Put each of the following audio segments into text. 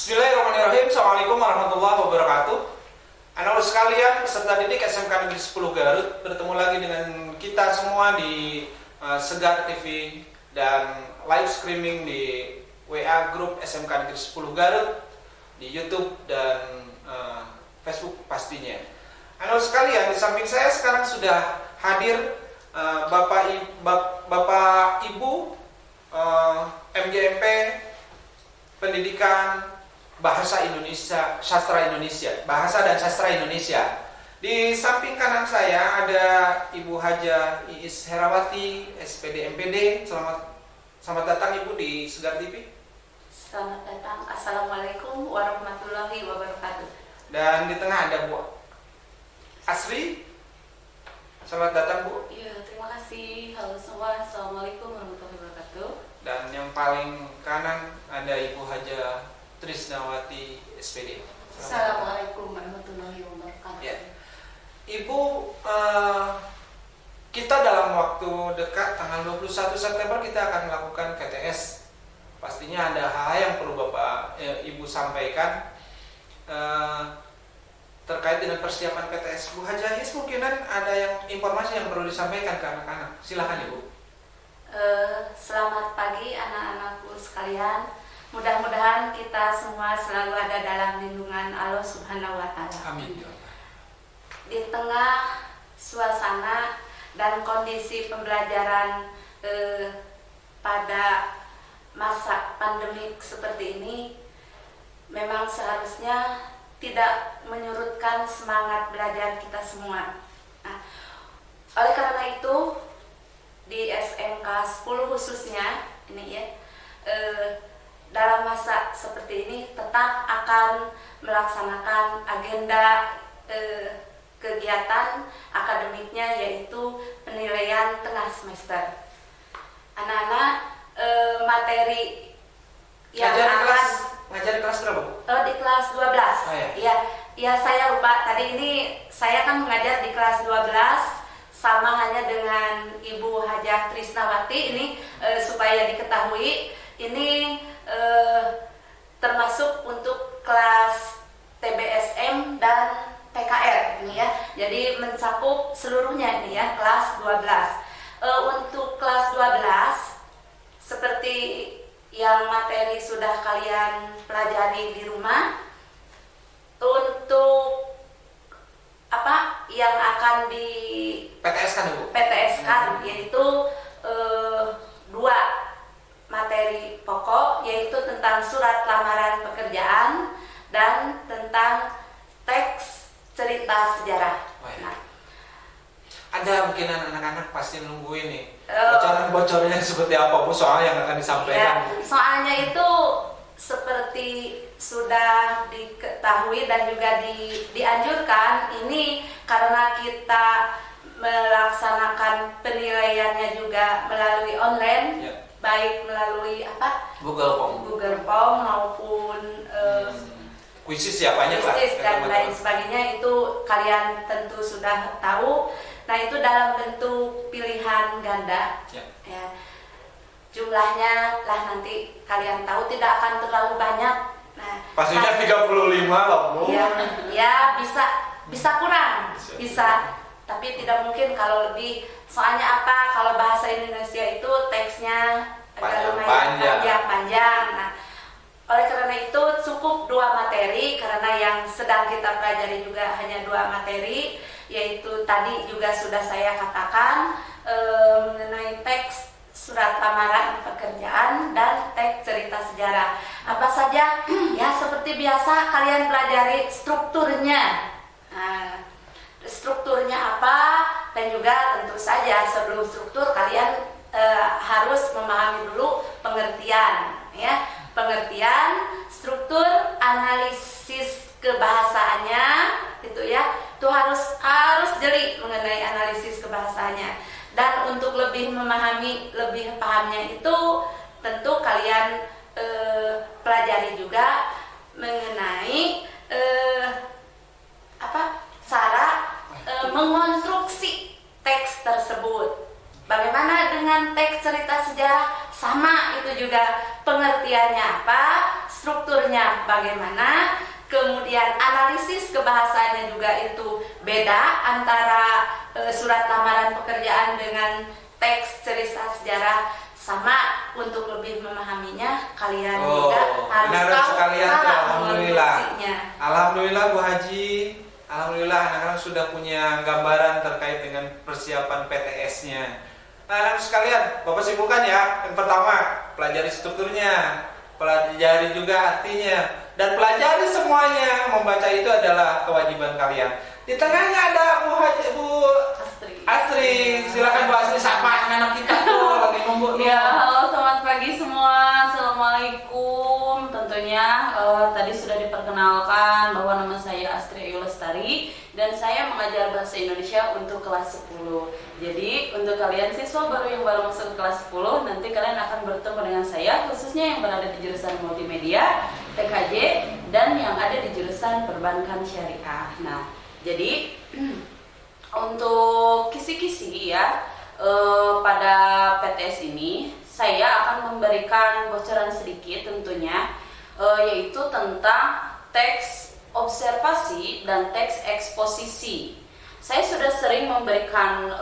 Bismillahirrahmanirrahim. Assalamualaikum warahmatullahi wabarakatuh. Anak sekalian, peserta didik SMK Negeri 10 Garut, bertemu lagi dengan kita semua di Segar TV dan live streaming di WA grup SMK Negeri 10 Garut, di YouTube dan Facebook pastinya. Anak sekalian, di samping saya sekarang sudah hadir Bapak Ibu MGMP Pendidikan Bahasa Indonesia, Sastra Indonesia, Bahasa dan Sastra Indonesia. Di samping kanan saya ada Ibu Haja Iis Herawati, SPD MPD. Selamat datang Ibu di Segar TV. Selamat datang. Assalamualaikum warahmatullahi wabarakatuh. Dan di tengah ada Bu Asri. Selamat datang Bu. Iya, terima kasih. Halo semua. Assalamualaikum warahmatullahi wabarakatuh. Dan yang paling kanan ada Ibu Haja Trisnawati SPD. Assalamualaikum warahmatullahi wabarakatuh. Ya. Ibu, kita dalam waktu dekat tanggal 21 September kita akan melakukan KTS. Pastinya ada hal yang perlu Ibu sampaikan terkait dengan persiapan KTS. Bu Haja Iis, mungkin ada yang informasi yang perlu disampaikan ke anak-anak. Silakan Ibu. Selamat pagi anak-anakku sekalian. Mudah-mudahan kita semua selalu ada dalam lindungan Allah Subhanahu wa Ta'ala. Amin. Di tengah suasana dan kondisi pembelajaran pada masa pandemik seperti ini, memang seharusnya tidak menyurutkan semangat belajar kita semua. Nah, oleh karena itu di SMK 10 khususnya ini ya, dalam masa seperti ini tetap akan melaksanakan agenda kegiatan akademiknya, yaitu penilaian tengah semester. Anak-anak materi yang ngajar di kelas berapa? Di kelas 12. Oh, ya. Ya, saya lupa tadi ini saya kan mengajar di kelas 12 sama hanya dengan Ibu Haja Trisnawati ini, supaya diketahui ini termasuk untuk kelas TBSM dan PKR ini ya. Jadi mencakup seluruhnya ini ya, kelas 12. Untuk kelas 12 seperti yang materi sudah kalian pelajari di rumah, untuk apa yang akan di PTS kan Bu? PTS kan, yaitu 2 materi pokok, yaitu tentang surat lamaran pekerjaan dan tentang teks cerita sejarah. Oh, ya. Nah, ada mungkin anak-anak pasti nungguin nih bocoran-bocorannya seperti apa Bu soal yang akan disampaikan. Ya, soalnya itu seperti sudah diketahui dan juga dianjurkan ini karena kita melaksanakan penilaiannya juga melalui online. Ya. Baik melalui Google Form maupun kuisis ya, banyak lah, dan lain sebagainya, itu kalian tentu sudah tahu. Nah, itu dalam bentuk pilihan ganda ya. Jumlahnya lah nanti kalian tahu, tidak akan terlalu banyak. Nah, pastinya 35 loh Bu. Ya bisa kurang, bisa. Tapi tidak mungkin kalau lebih. Soalnya apa? Kalau bahasa Indonesia itu teksnya agak lumayan panjang. Nah, oleh karena itu cukup 2 materi, karena yang sedang kita pelajari juga hanya 2 materi, yaitu tadi juga sudah saya katakan mengenai teks surat lamaran pekerjaan dan teks cerita sejarah. Apa saja? Ya, seperti biasa kalian pelajari strukturnya. Nah, strukturnya apa, dan juga tentu saja sebelum struktur kalian harus memahami dulu pengertian ya. Pengertian, struktur, analisis kebahasaannya gitu ya. Itu harus jeli mengenai analisis kebahasaannya. Dan untuk lebih memahami, lebih pahamnya itu tentu kalian pelajari juga mengenai cara mengonstruksi teks tersebut. Bagaimana dengan teks cerita sejarah? Sama, itu juga pengertiannya apa, strukturnya strukturnya bagaimana, kemudian analisis kebahasaannya juga itu beda antara surat lamaran pekerjaan dengan teks cerita sejarah. Sama, untuk lebih memahaminya kalian juga harus tahu sekalian, cara alhamdulillah. mengekspresinya. Alhamdulillah Bu Haji, alhamdulillah anak-anak sudah punya gambaran terkait dengan persiapan PTS-nya. Nah, anak sekalian, Bapak simpulkan ya. Yang pertama, pelajari strukturnya, pelajari juga artinya, dan pelajari semuanya. Membaca itu adalah kewajiban kalian. Di tengahnya ada Bu Haji, Bu Astri, silakan Bu Astri sapa anak kita tuh lagi nunggu. Ya, halo selamat pagi semua. Assalamualaikum. Tentunya tadi sudah diperkenalkan bahwa nama saya Astri Ayu Lestari dan saya mengajar bahasa Indonesia untuk kelas 10. Jadi untuk kalian siswa baru yang baru masuk ke kelas 10, nanti kalian akan bertemu dengan saya khususnya yang berada di jurusan multimedia, TKJ, dan yang ada di jurusan perbankan syariah. Nah, jadi untuk kisi-kisi ya pada PTS ini saya akan memberikan bocoran sedikit tentunya yaitu tentang teks observasi dan teks eksposisi. Saya sudah sering memberikan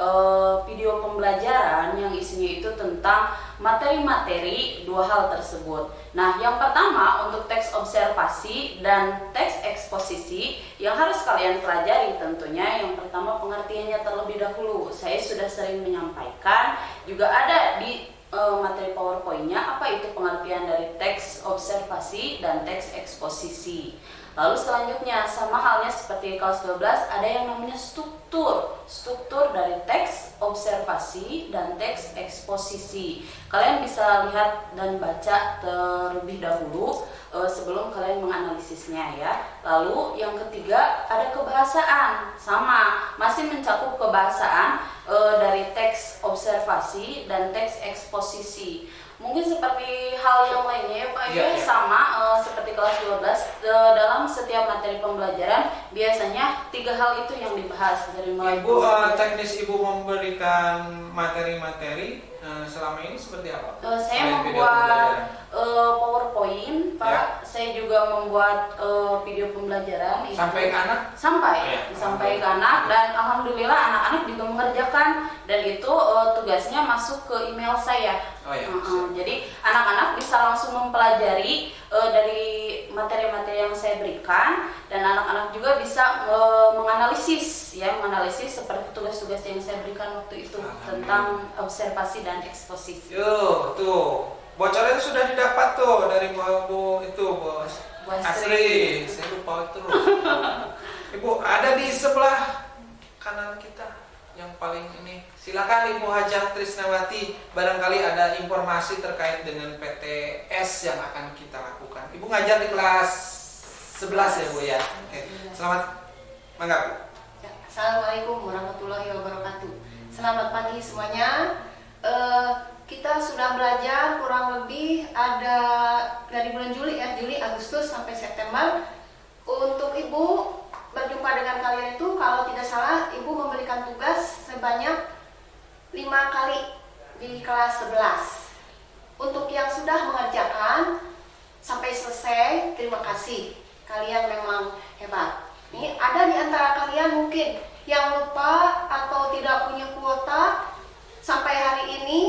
video pembelajaran yang isinya itu tentang materi-materi dua hal tersebut. Nah, yang pertama untuk teks observasi dan teks eksposisi yang harus kalian pelajari tentunya yang pertama pengertiannya terlebih dahulu. Saya sudah sering menyampaikan, juga ada di materi PowerPoint-nya apa itu pengertian dari teks observasi dan teks eksposisi. Lalu selanjutnya sama halnya seperti kelas 12 ada yang namanya struktur dari teks observasi dan teks eksposisi. Kalian bisa lihat dan baca terlebih dahulu sebelum kalian menganalisisnya ya. Lalu yang ketiga ada kebahasaan, sama masih mencakup kebahasaan dari teks observasi dan teks eksposisi. Mungkin seperti hal yang lainnya ya Pak ya, sama seperti kelas 12 dalam setiap materi pembelajaran biasanya 3 hal itu yang dibahas dari mulai Ibu teknis Ibu memberikan materi-materi selama ini seperti apa? Saya membuat PowerPoint Pak, saya juga membuat video pembelajaran itu. Sampai ke anak? Sampai ke anak, dan alhamdulillah anak-anak juga mengerjakan, dan itu tugasnya masuk ke email saya. Jadi anak-anak bisa langsung mempelajari dari materi-materi yang saya berikan, dan anak-anak juga bisa menganalisis seperti tugas-tugas yang saya berikan waktu itu tentang observasi dan eksposisi. Tuh bocoran sudah didapat tuh dari Bu Asri. Saya lupa terus. Ibu ada di sebelah kanan kita yang paling ini. Silakan Ibu Hajah Trisnawati, barangkali ada informasi terkait dengan PTS yang akan kita lakukan. Ibu ngajar di kelas 11 ya Bu ya. Oke. Selamat mangga Bu. Assalamualaikum warahmatullahi wabarakatuh. Selamat pagi semuanya. Kita sudah belajar kurang lebih ada dari bulan Juli ya, Juli, Agustus sampai September. Untuk Ibu berjumpa dengan kalian itu kalau tidak salah Ibu memberikan tugas sebanyak 5 kali di kelas 11. Untuk yang sudah mengerjakan sampai selesai, terima kasih. Kalian memang hebat. Ini ada di antara kalian mungkin yang lupa atau tidak punya kuota sampai hari ini,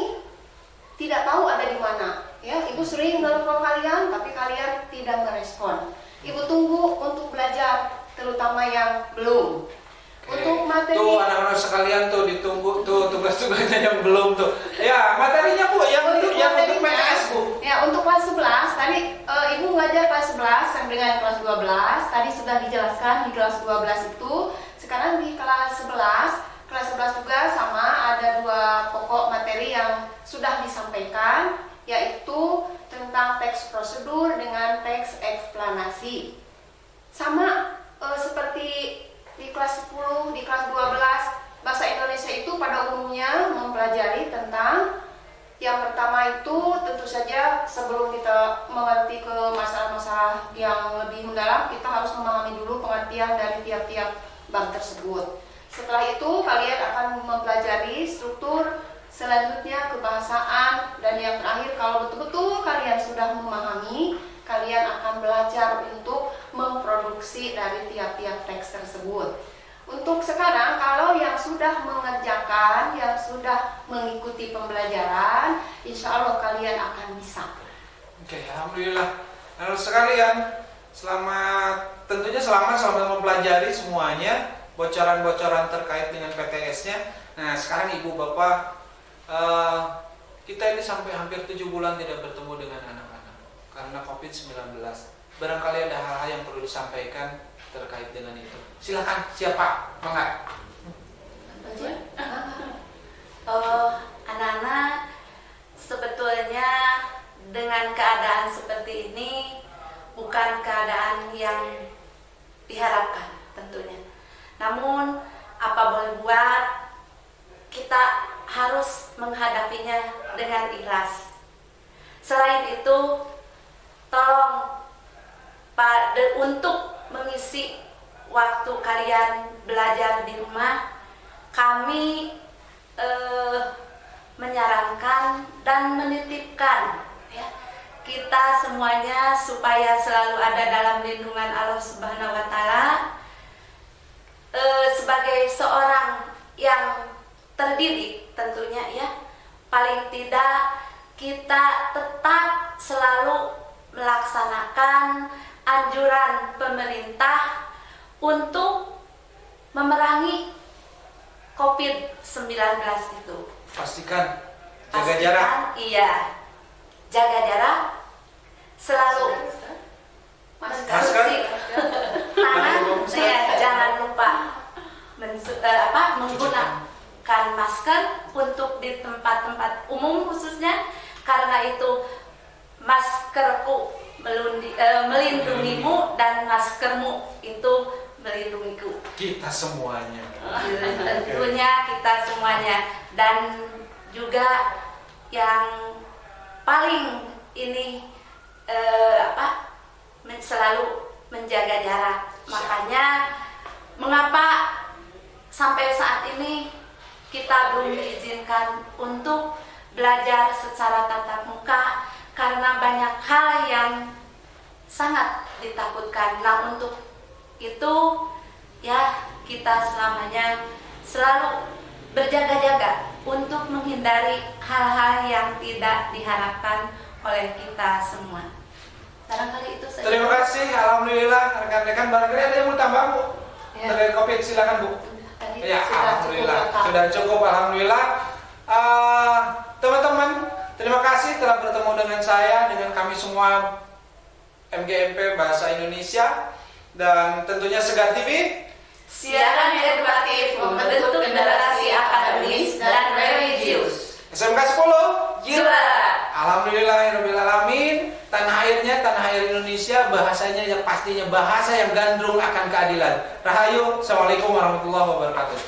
tidak tahu ada di mana. Ya, Ibu sering menelpon kalian, tapi kalian tidak merespon. Ibu tunggu untuk belajar, terutama yang belum. Untuk materi tuh anak-anak sekalian tuh ditunggu tuh tugas-tugasnya yang belum tuh. Ya, materinya Bu yang untuk PTS Bu. Ya, untuk kelas 11 tadi Ibu ngajar kelas 11 sampai dengan kelas 12. Tadi sudah dijelaskan di kelas 12 itu. Sekarang di kelas 11 juga sama, ada 2 pokok materi yang sudah disampaikan, yaitu tentang teks prosedur dengan teks eksplanasi. Sama seperti di kelas 10, di kelas 12, bahasa Indonesia itu pada umumnya mempelajari tentang yang pertama itu tentu saja sebelum kita mengerti ke masalah-masalah yang lebih mendalam, kita harus memahami dulu pengertian dari tiap-tiap bab tersebut. Setelah itu kalian akan mempelajari struktur, selanjutnya kebahasaan, dan yang terakhir kalau betul-betul kalian sudah memahami kalian akan belajar untuk memproduksi dari tiap-tiap teks tersebut. Untuk sekarang, kalau yang sudah mengerjakan, yang sudah mengikuti pembelajaran, insya Allah kalian akan bisa. Oke, alhamdulillah. Lalu sekalian, tentunya selamat mempelajari semuanya, bocoran-bocoran terkait dengan PTS-nya. Nah, sekarang Ibu Bapak, kita ini sampai hampir 7 bulan tidak bertemu dengan anak-anak karena COVID-19. Barangkali ada hal-hal yang perlu disampaikan terkait dengan itu. Silakan, siapa? Mangga. Anak-anak, sebetulnya dengan keadaan seperti ini bukan keadaan yang diharapkan tentunya. Namun apa boleh buat, kita harus menghadapinya dengan ikhlas. Selain itu, tolong untuk mengisi waktu kalian belajar di rumah, kami menyarankan dan menitipkan ya, kita semuanya supaya selalu ada dalam lindungan Allah Subhanahu wa Ta'ala. Sebagai seorang yang terdidik tentunya ya, paling tidak kita tetap selalu melaksanakan anjuran pemerintah untuk memerangi COVID-19 itu. Pastikan jaga jarak. Iya, jaga jarak, selalu Masker. tangan, ya, jangan lupa menggunakan masker untuk di tempat-tempat umum khususnya, karena itu maskerku melindungimu dan maskermu itu melindungiku. Kita semuanya. Tentunya kita semuanya, dan juga yang paling ini selalu menjaga jarak. Makanya mengapa sampai saat ini kita belum diizinkan untuk belajar secara tatap muka, karena banyak hal yang sangat ditakutkan. Nah, untuk itu ya, kita selamanya selalu berjaga-jaga untuk menghindari hal-hal yang tidak diharapkan oleh kita semua. Barangkali itu saja. Terima kasih, alhamdulillah rekan-rekan. Barangkali ada yang mau tambah, Bu? Ya. Terkait COVID, silakan, Bu. Tadi Ya, sudah alhamdulillah cukup sudah cukup, alhamdulillah. Teman-teman, terima kasih telah bertemu dengan saya, dengan kami semua MGMP Bahasa Indonesia, dan tentunya Segar TV. Siaran edukatif membentuk generasi akademis dan religius. SMK 10 Juara. Alhamdulillahirrahmanirrahim. Tanah airnya, tanah air Indonesia, bahasanya yang pastinya bahasa yang gandrung akan keadilan. Rahayu, assalamualaikum warahmatullahi wabarakatuh.